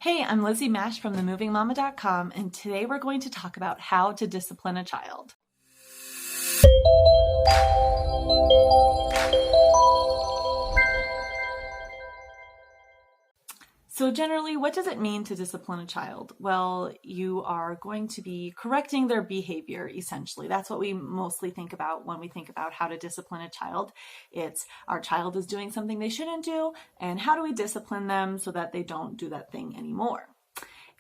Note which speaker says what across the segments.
Speaker 1: Hey, I'm Lizzie Mash from themovingmama.com, and today we're going to talk about how to discipline a child. So generally, what does it mean to discipline a child? Well, you are going to be correcting their behavior, essentially. That's what we mostly think about when we think about how to discipline a child. It's our child is doing something they shouldn't do, and how do we discipline them so that they don't do that thing anymore?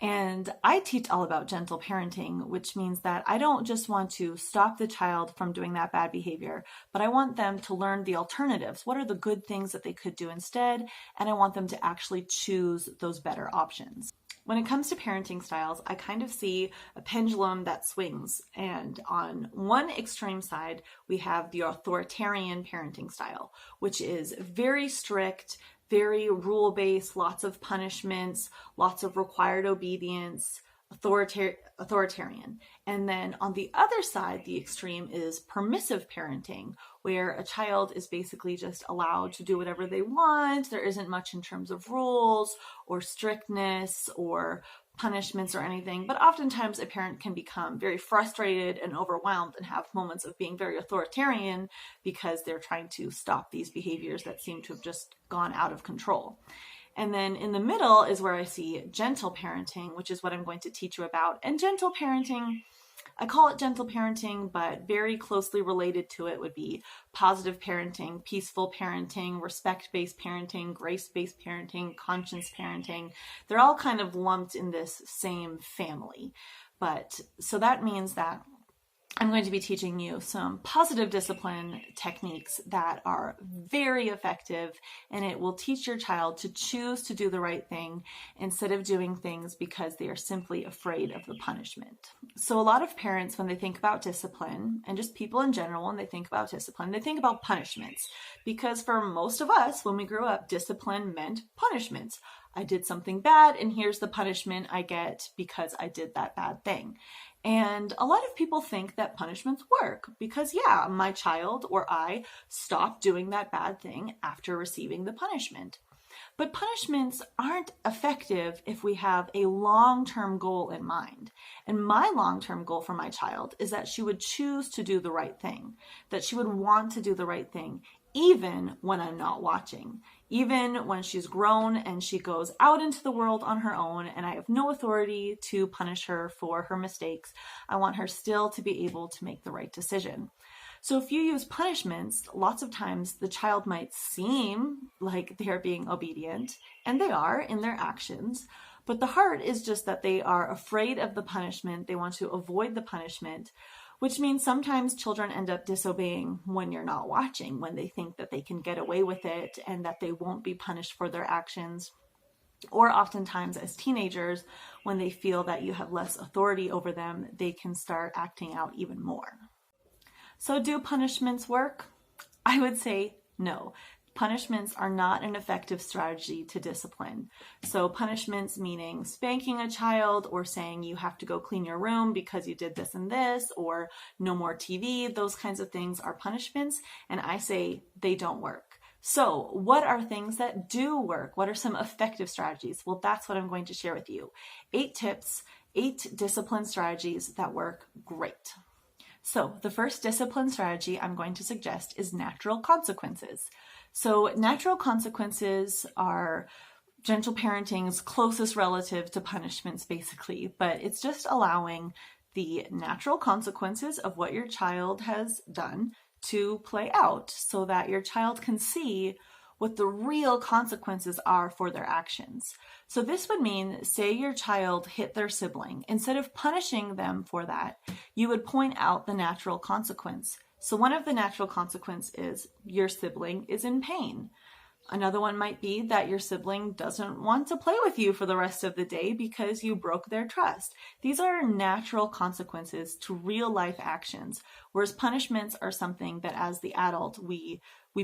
Speaker 1: And I teach all about gentle parenting, which means that I don't just want to stop the child from doing that bad behavior, but I want them to learn the alternatives. What are the good things that they could do instead? And I want them to actually choose those better options. When it comes to parenting styles, I kind of see a pendulum that swings. And on one extreme side, we have the authoritarian parenting style, which is very strict, very rule-based, lots of punishments, lots of required obedience, authoritarian. And then on the other side, the extreme is permissive parenting, where a child is basically just allowed to do whatever they want. There isn't much in terms of rules or strictness or punishments or anything, but oftentimes a parent can become very frustrated and overwhelmed and have moments of being very authoritarian because they're trying to stop these behaviors that seem to have just gone out of control. And then in the middle is where I see gentle parenting, which is what I'm going to teach you about. And gentle parenting, I call it gentle parenting, but very closely related to it would be positive parenting, peaceful parenting, respect-based parenting, grace-based parenting, conscience parenting. They're all kind of lumped in this same family. But so that means that I'm going to be teaching you some positive discipline techniques that are very effective, and it will teach your child to choose to do the right thing instead of doing things because they are simply afraid of the punishment. So a lot of parents, when they think about discipline, and just people in general, when they think about discipline, they think about punishments, because for most of us, when we grew up, discipline meant punishments. I did something bad, and here's the punishment I get because I did that bad thing. And a lot of people think that punishments work because, yeah, my child or I stopped doing that bad thing after receiving the punishment. But punishments aren't effective if we have a long-term goal in mind. And my long-term goal for my child is that she would choose to do the right thing, that she would want to do the right thing, even when I'm not watching, even when she's grown and she goes out into the world on her own and I have no authority to punish her for her mistakes. I want her still to be able to make the right decision. So if you use punishments, lots of times the child might seem like they are being obedient, and they are in their actions, but the heart is just that they are afraid of the punishment. They want to avoid the punishment, which means sometimes children end up disobeying when you're not watching, when they think that they can get away with it and that they won't be punished for their actions. Or oftentimes as teenagers, when they feel that you have less authority over them, they can start acting out even more. So do punishments work? I would say no. Punishments are not an effective strategy to discipline. So punishments meaning spanking a child or saying you have to go clean your room because you did this and this, or no more TV, those kinds of things are punishments, and I say they don't work. So what are things that do work? What are some effective strategies? Well, that's what I'm going to share with you. 8 tips, 8 discipline strategies that work great. So the first discipline strategy I'm going to suggest is natural consequences. So natural consequences are gentle parenting's closest relative to punishments, basically, but it's just allowing the natural consequences of what your child has done to play out so that your child can see what the real consequences are for their actions. So this would mean, say your child hit their sibling. Instead of punishing them for that, you would point out the natural consequence. So one of the natural consequences is your sibling is in pain. Another one might be that your sibling doesn't want to play with you for the rest of the day because you broke their trust. These are natural consequences to real life actions, whereas punishments are something that as the adult we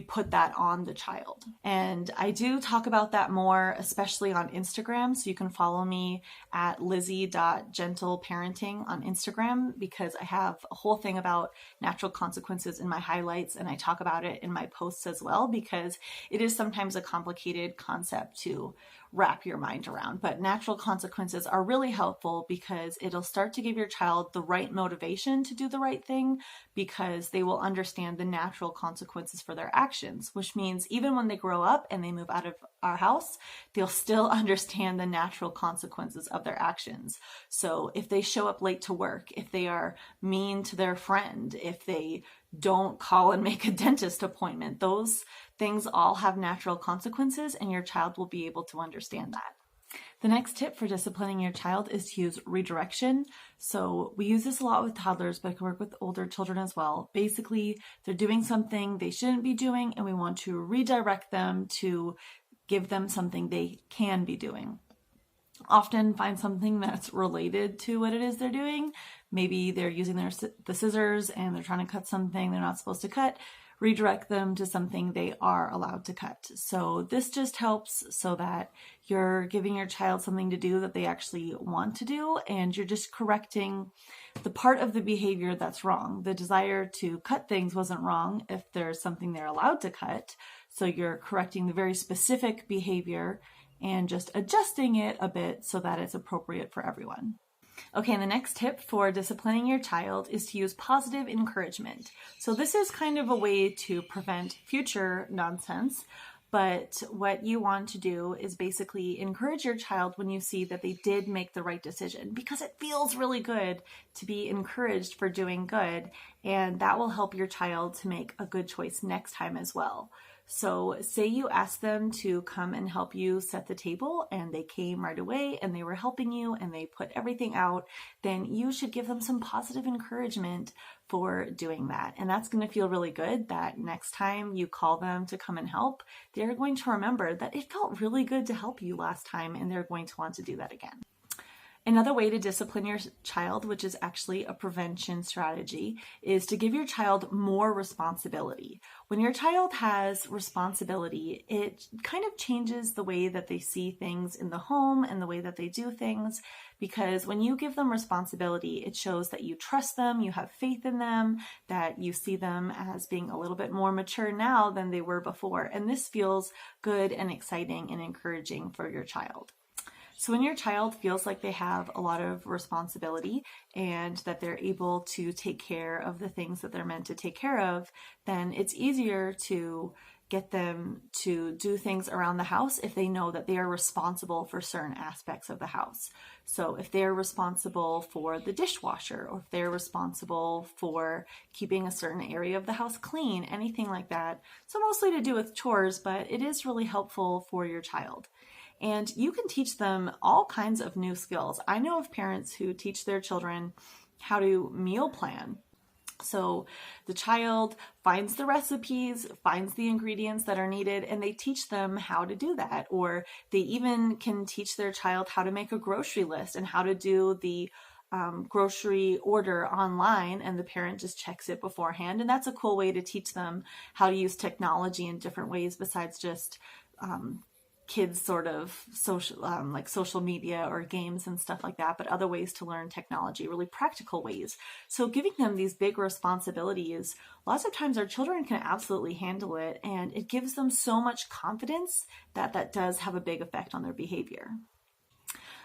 Speaker 1: put that on the child. And I do talk about that more, especially on Instagram. So you can follow me at lizzie.gentleparenting on Instagram, because I have a whole thing about natural consequences in my highlights, and I talk about it in my posts as well, because it is sometimes a complicated concept to wrap your mind around. But natural consequences are really helpful because it'll start to give your child the right motivation to do the right thing, because they will understand the natural consequences for their actions, which means even when they grow up and they move out of our house, they'll still understand the natural consequences of their actions. So if they show up late to work, if they are mean to their friend, if they don't call and make a dentist appointment, those things all have natural consequences, and your child will be able to understand that. The next tip for disciplining your child is to use redirection. So we use this a lot with toddlers, but it can work with older children as well. Basically, they're doing something they shouldn't be doing, and we want to redirect them to give them something they can be doing. Often find something that's related to what it is they're doing. Maybe they're using the scissors and they're trying to cut something they're not supposed to cut. Redirect them to something they are allowed to cut. So this just helps so that you're giving your child something to do that they actually want to do, and you're just correcting the part of the behavior that's wrong. The desire to cut things wasn't wrong if there's something they're allowed to cut. So you're correcting the very specific behavior and just adjusting it a bit so that it's appropriate for everyone. Okay, and the next tip for disciplining your child is to use positive encouragement. So this is kind of a way to prevent future nonsense, but what you want to do is basically encourage your child when you see that they did make the right decision, because it feels really good to be encouraged for doing good, and that will help your child to make a good choice next time as well. So say you ask them to come and help you set the table, and they came right away and they were helping you and they put everything out, then you should give them some positive encouragement for doing that. And that's going to feel really good that next time you call them to come and help, they're going to remember that it felt really good to help you last time, and they're going to want to do that again. Another way to discipline your child, which is actually a prevention strategy, is to give your child more responsibility. When your child has responsibility, it kind of changes the way that they see things in the home and the way that they do things, because when you give them responsibility, it shows that you trust them, you have faith in them, that you see them as being a little bit more mature now than they were before. And this feels good and exciting and encouraging for your child. So when your child feels like they have a lot of responsibility and that they're able to take care of the things that they're meant to take care of, then it's easier to get them to do things around the house if they know that they are responsible for certain aspects of the house. So if they're responsible for the dishwasher, or if they're responsible for keeping a certain area of the house clean, anything like that. So mostly to do with chores, but it is really helpful for your child. And you can teach them all kinds of new skills. I know of parents who teach their children how to meal plan. So the child finds the recipes, finds the ingredients that are needed, and they teach them how to do that. Or they even can teach their child how to make a grocery list and how to do the grocery order online, and the parent just checks it beforehand. And that's a cool way to teach them how to use technology in different ways besides just kids sort of social, like social media or games and stuff like that, but other ways to learn technology, really practical ways. So giving them these big responsibilities, lots of times our children can absolutely handle it, and it gives them so much confidence that that does have a big effect on their behavior.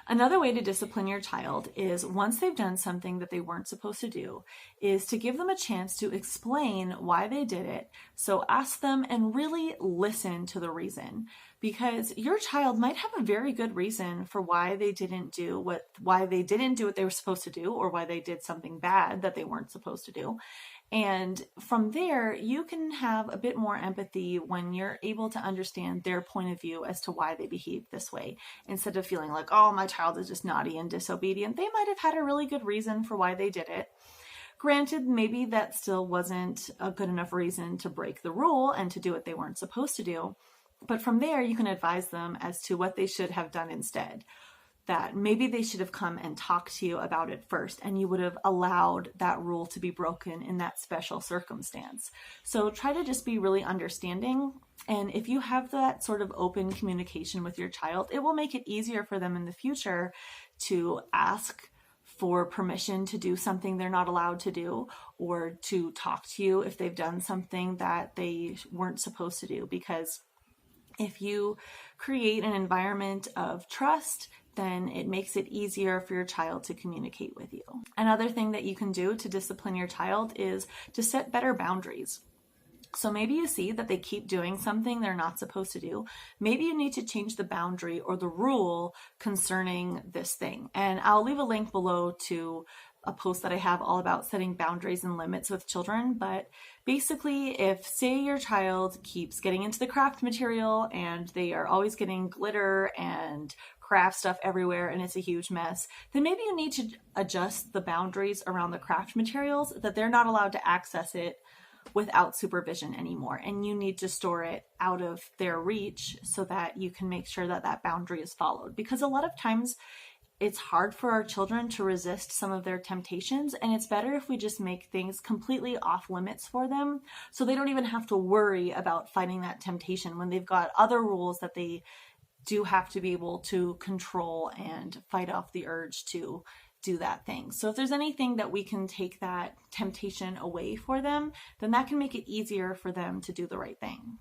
Speaker 1: Another way to discipline your child is, once they've done something that they weren't supposed to do, is to give them a chance to explain why they did it. So ask them and really listen to the reason, because your child might have a very good reason for why they didn't do what they were supposed to do, or why they did something bad that they weren't supposed to do. And from there, you can have a bit more empathy when you're able to understand their point of view as to why they behave this way. Instead of feeling like, oh, my child is just naughty and disobedient, they might have had a really good reason for why they did it. Granted, maybe that still wasn't a good enough reason to break the rule and to do what they weren't supposed to do. But from there, you can advise them as to what they should have done instead. That maybe they should have come and talked to you about it first, and you would have allowed that rule to be broken in that special circumstance. So try to just be really understanding. And if you have that sort of open communication with your child, it will make it easier for them in the future to ask for permission to do something they're not allowed to do, or to talk to you if they've done something that they weren't supposed to do. Because if you create an environment of trust, then it makes it easier for your child to communicate with you. Another thing that you can do to discipline your child is to set better boundaries. So maybe you see that they keep doing something they're not supposed to do. Maybe you need to change the boundary or the rule concerning this thing. And I'll leave a link below to a post that I have all about setting boundaries and limits with children. But basically, if say your child keeps getting into the craft material and they are always getting glitter and craft stuff everywhere and it's a huge mess, then maybe you need to adjust the boundaries around the craft materials, that they're not allowed to access it without supervision anymore, and you need to store it out of their reach so that you can make sure that that boundary is followed. Because a lot of times it's hard for our children to resist some of their temptations, and it's better if we just make things completely off limits for them so they don't even have to worry about fighting that temptation when they've got other rules that they do have to be able to control and fight off the urge to do that thing. So if there's anything that we can take that temptation away for them, then that can make it easier for them to do the right thing.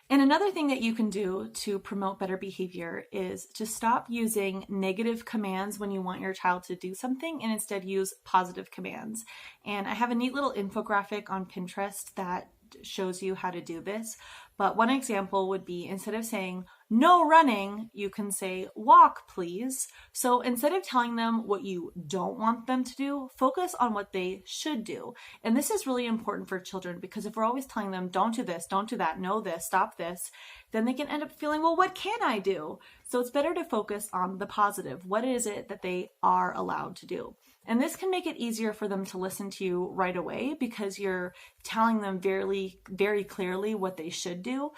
Speaker 1: And another thing that you can do to promote better behavior is to stop using negative commands when you want your child to do something and instead use positive commands. And I have a neat little infographic on Pinterest that shows you how to do this. But one example would be, instead of saying no running, you can say walk, please. So instead of telling them what you don't want them to do, focus on what they should do. And this is really important for children, because if we're always telling them don't do this, don't do that, no this, stop this, then they can end up feeling, well, what can I do? So it's better to focus on the positive. What is it that they are allowed to do? And this can make it easier for them to listen to you right away, because you're telling them very, very clearly what they should do.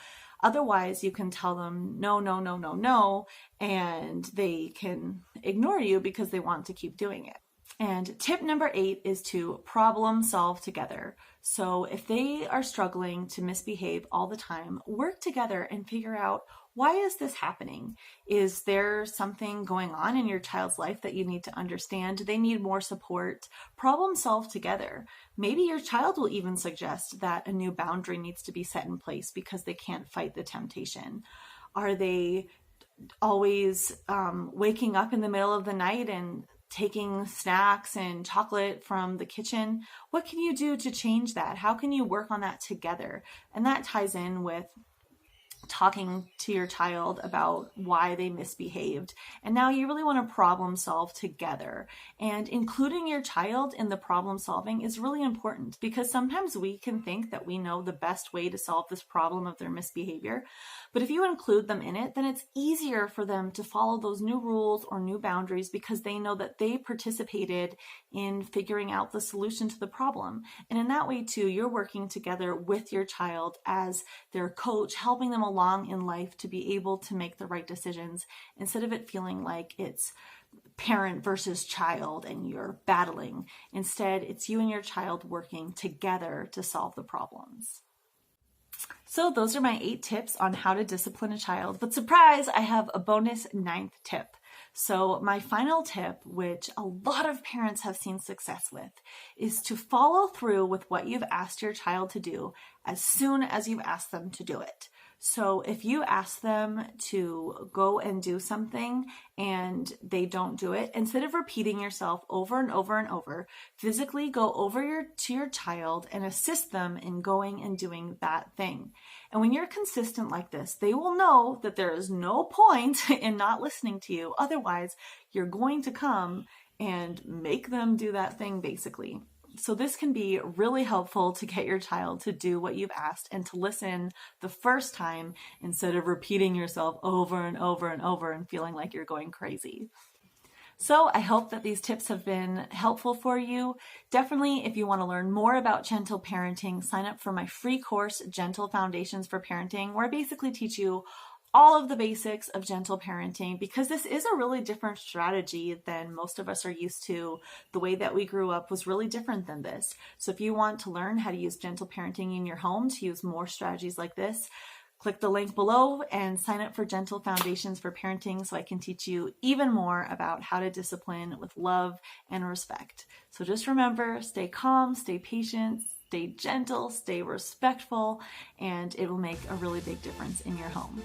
Speaker 1: Otherwise, you can tell them no, no, no, no, no, and they can ignore you because they want to keep doing it. And tip number 8 is to problem solve together. So if they are struggling to misbehave all the time, work together and figure out, why is this happening? Is there something going on in your child's life that you need to understand? Do they need more support? Problem solve together. Maybe your child will even suggest that a new boundary needs to be set in place because they can't fight the temptation. Are they always waking up in the middle of the night and taking snacks and chocolate from the kitchen? What can you do to change that? How can you work on that together? And that ties in with talking to your child about why they misbehaved. And now you really want to problem solve together. And including your child in the problem solving is really important, because sometimes we can think that we know the best way to solve this problem of their misbehavior. But if you include them in it, then it's easier for them to follow those new rules or new boundaries, because they know that they participated in figuring out the solution to the problem. And in that way too, you're working together with your child as their coach, helping them along in life to be able to make the right decisions, instead of it feeling like it's parent versus child and you're battling. Instead, it's you and your child working together to solve the problems. So those are my 8 tips on how to discipline a child. But surprise, I have a bonus 9th tip. So my final tip, which a lot of parents have seen success with, is to follow through with what you've asked your child to do as soon as you've asked them to do it. So if you ask them to go and do something and they don't do it, instead of repeating yourself over and over and over, physically go over to your child and assist them in going and doing that thing. And when you're consistent like this, they will know that there is no point in not listening to you. Otherwise, you're going to come and make them do that thing, basically. So this can be really helpful to get your child to do what you've asked and to listen the first time, instead of repeating yourself over and over and over and feeling like you're going crazy. So I hope that these tips have been helpful for you. Definitely, if you want to learn more about gentle parenting, sign up for my free course, Gentle Foundations for Parenting, where I basically teach you all of the basics of gentle parenting, because this is a really different strategy than most of us are used to. The way that we grew up was really different than this. So if you want to learn how to use gentle parenting in your home to use more strategies like this, click the link below and sign up for Gentle Foundations for Parenting so I can teach you even more about how to discipline with love and respect. So just remember, stay calm, stay patient, stay gentle, stay respectful, and it will make a really big difference in your home.